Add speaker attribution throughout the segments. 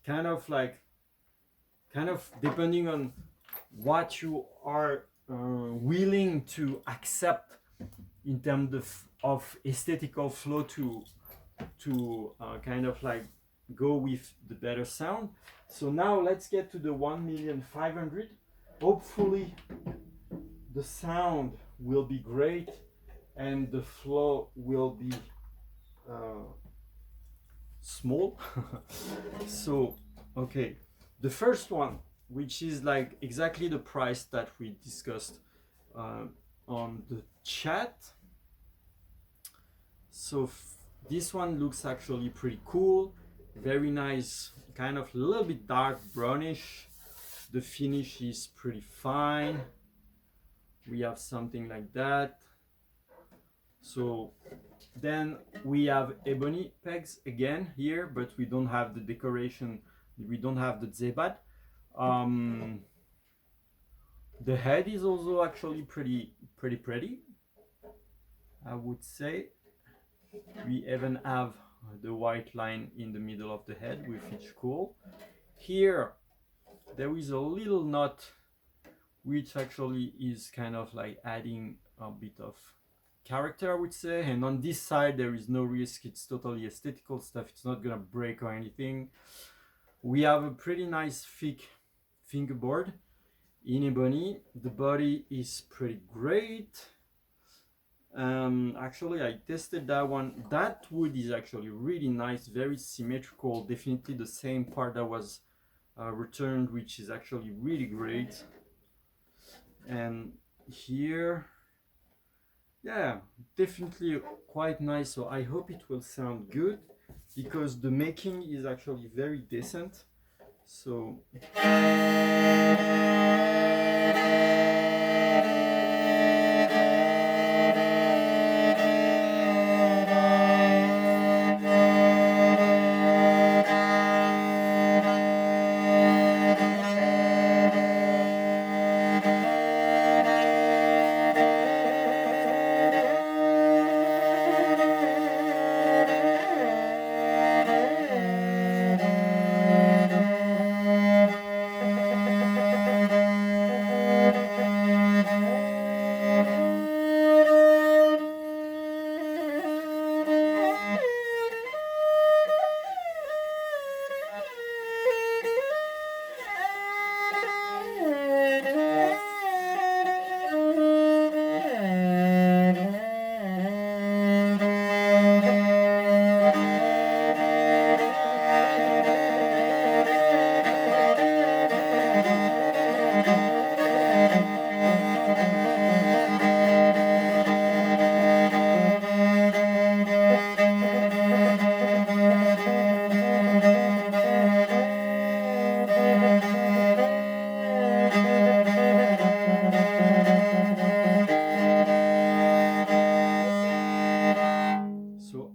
Speaker 1: kind of like depending on what you are willing to accept in terms of aesthetical flow to kind of like go with the better sound. So now let's get to the 1,500,000. Hopefully the sound will be great and the flow will be small. So okay, the first one, which is like exactly the price that we discussed on the chat. So this one looks actually pretty cool, very nice, kind of a little bit dark brownish. The finish is pretty fine. We have something like that. So then we have ebony pegs again here, but we don't have the decoration, we don't have the zebat. The head is also actually pretty, I would say. We even have the white line in the middle of the head, which is cool. Here there is a little knot which actually is kind of like adding a bit of character, I would say. And on this side there is no risk, it's totally aesthetical stuff, it's not gonna break or anything. We have a pretty nice thick fingerboard in ebony. The body is pretty great. Actually I tested that one. That wood is actually really nice, very symmetrical, definitely the same part that was returned, which is actually really great. And here, yeah, definitely quite nice. So I hope it will sound good because the making is actually very decent. So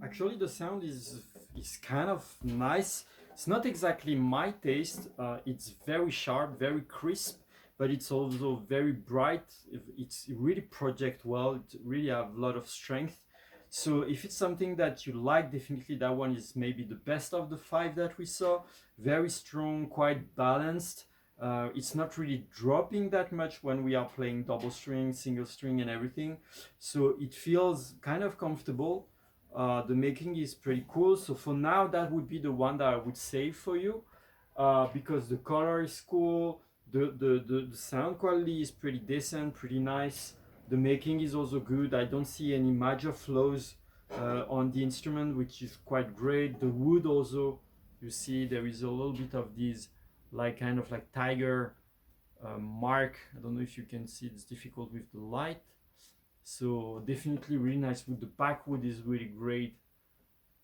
Speaker 1: actually the sound is kind of nice. It's not exactly my taste. It's very sharp, very crisp, but it's also very bright. It's really project well. It really have a lot of strength. So if it's something that you like, definitely that one is maybe the best of the 5 that we saw. Very strong, quite balanced. It's not really dropping that much when we are playing double string, single string and everything. So it feels kind of comfortable. The making is pretty cool. So for now, that would be the one that I would save for you because the color is cool. The sound quality is pretty decent, pretty nice. The making is also good. I don't see any major flaws on the instrument, which is quite great. The wood also, you see there is a little bit of this like kind of like tiger mark. I don't know if you can see, it's difficult with the light. So definitely really nice wood. The back wood is really great.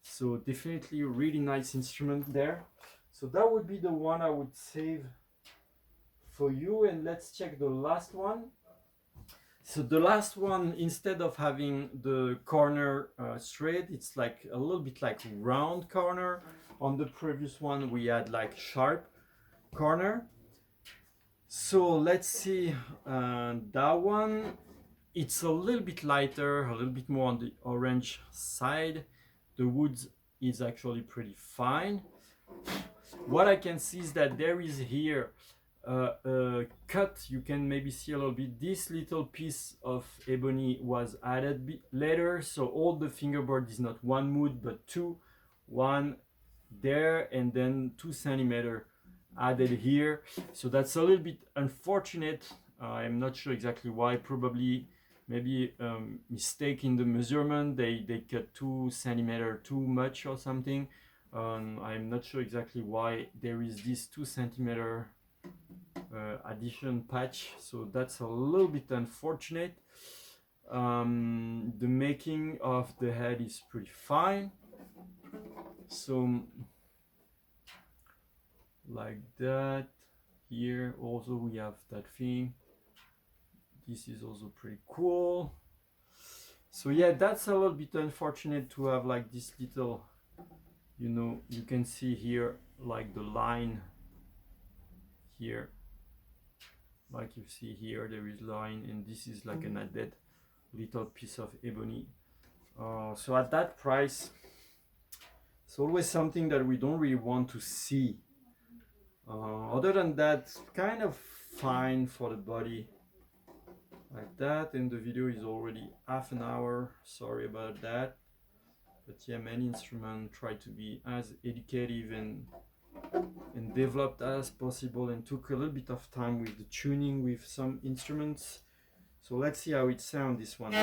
Speaker 1: So definitely a really nice instrument there. So that would be the one I would save for you. And let's check the last one. So the last one, instead of having the corner straight, it's like a little bit like round corner. On the previous one we had like sharp corner. So let's see that one. It's a little bit lighter, a little bit more on the orange side. The wood is actually pretty fine. what I can see is that there is here a cut. You can maybe see a little bit. This little piece of ebony was added later, so all the fingerboard is not one mood but two, one there and then 2 centimeter added here. So that's a little bit unfortunate. I'm not sure exactly why. Probably maybe mistake in the measurement. They cut 2 centimeter too much or something. I'm not sure exactly why there is this 2 centimeter addition patch, so that's a little bit unfortunate. The making of the head is pretty fine, so like that. Here also we have that thing. This is also pretty cool. So yeah, that's a little bit unfortunate to have like this little, you know, you can see here like the line here, like you see here there is line, and this is like an added little piece of ebony. So at that price, it's always something that we don't really want to see. Other than that, kind of fine for the body like that. And the video is already half an hour, sorry about that. But yeah, many instruments try to be as educative and developed as possible, and took a little bit of time with the tuning with some instruments. So let's see how it sounds, this one.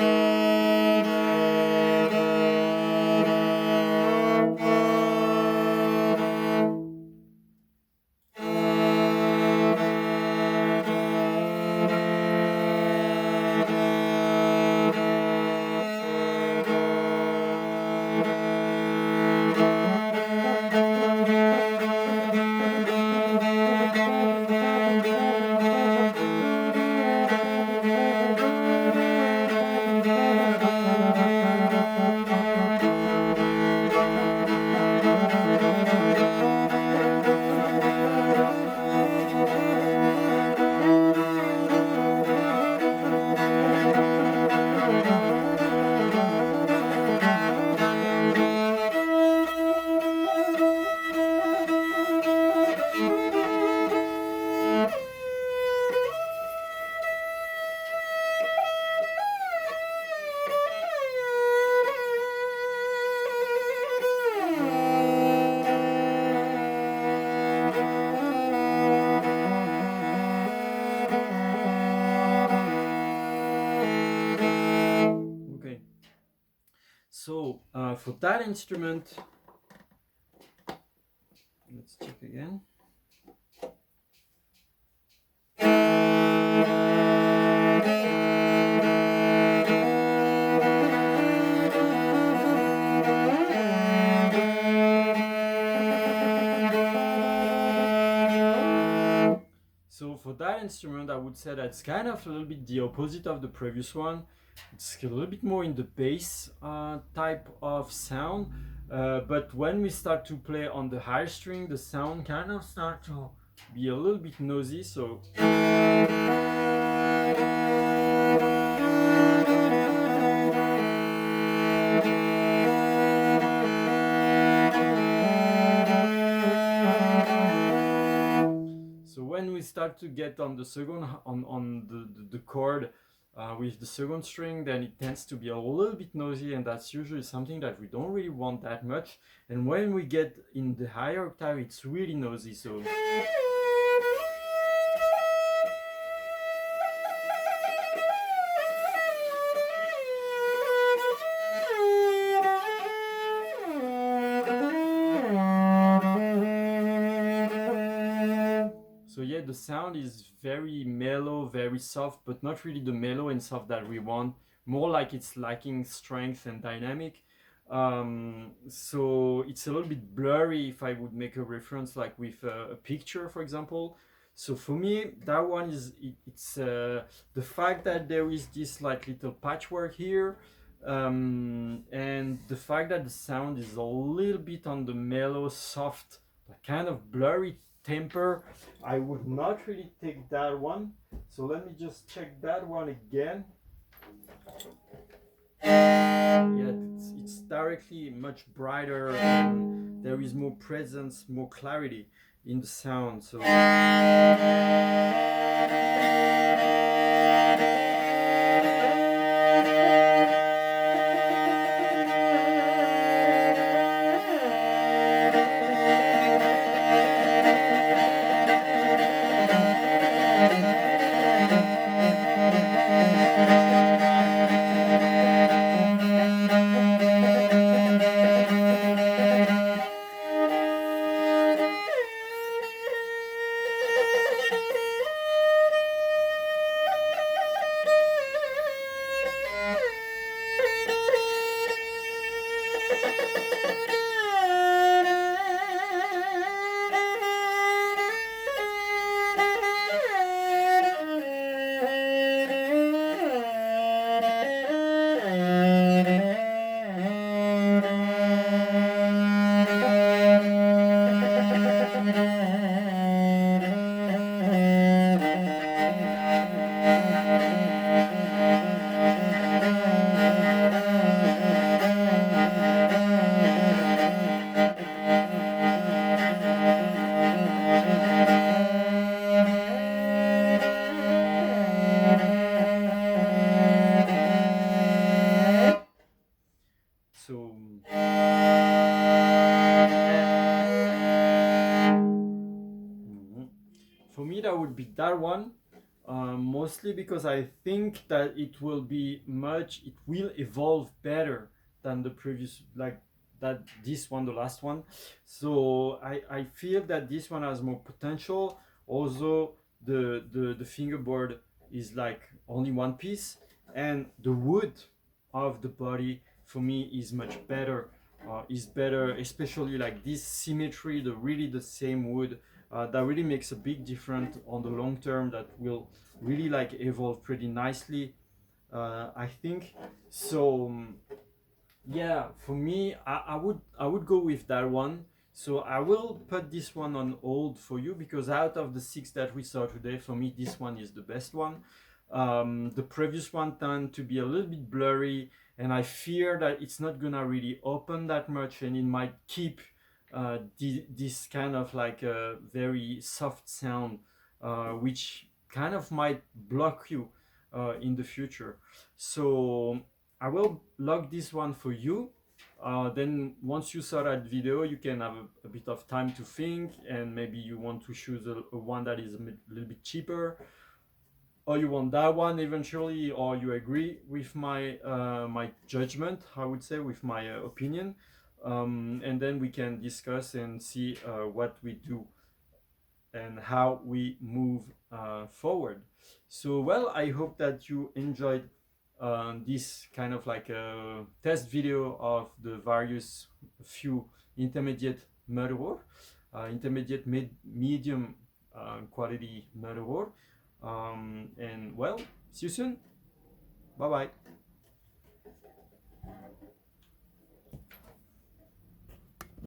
Speaker 1: So for that instrument, let's check again. So for that instrument, I would say that's kind of a little bit the opposite of the previous one. It's a little bit more in the bass type of sound, but when we start to play on the higher string, the sound kind of start to be a little bit noisy. So when we start to get on the second on the chord with the second string, then it tends to be a little bit noisy, and that's usually something that we don't really want that much. And when we get in the higher octave, it's really noisy. So yeah, the sound is very mellow, very soft, but not really the mellow and soft that we want. More like it's lacking strength and dynamic. So it's a little bit blurry if I would make a reference like with a picture, for example. So for me, that one is, it's the fact that there is this like little patchwork here, and the fact that the sound is a little bit on the mellow, soft, kind of blurry temper. I would not really take that one. So let me just check that one again. yeah, it's directly much brighter, and there is more presence, more clarity in the sound. So so for me that would be that one, mostly because I think that it will evolve better than the previous, like that this one, the last one. So I feel that this one has more potential. Also, the fingerboard is like only one piece, and the wood of the body for me is much better. Is better, especially like this symmetry, the really the same wood. That really makes a big difference on the long term. That will really like evolve pretty nicely, I think. So yeah, for me, I would go with that one. So I will put this one on hold for you, because out of the six that we saw today, for me this one is the best one. The previous one tend to be a little bit blurry, and I fear that it's not gonna really open that much, and it might keep this kind of like a very soft sound, which kind of might block you in the future. So I will log this one for you. Then once you saw that video, you can have a bit of time to think, and maybe you want to choose a one that is a little bit cheaper, or you want that one eventually, or you agree with my judgment, I would say, with my opinion, and then we can discuss and see what we do and how we move forward. So, well, I hope that you enjoyed this kind of like a test video of the various few intermediate murderwort, intermediate medium quality murderwort. And well, see you soon. Bye bye.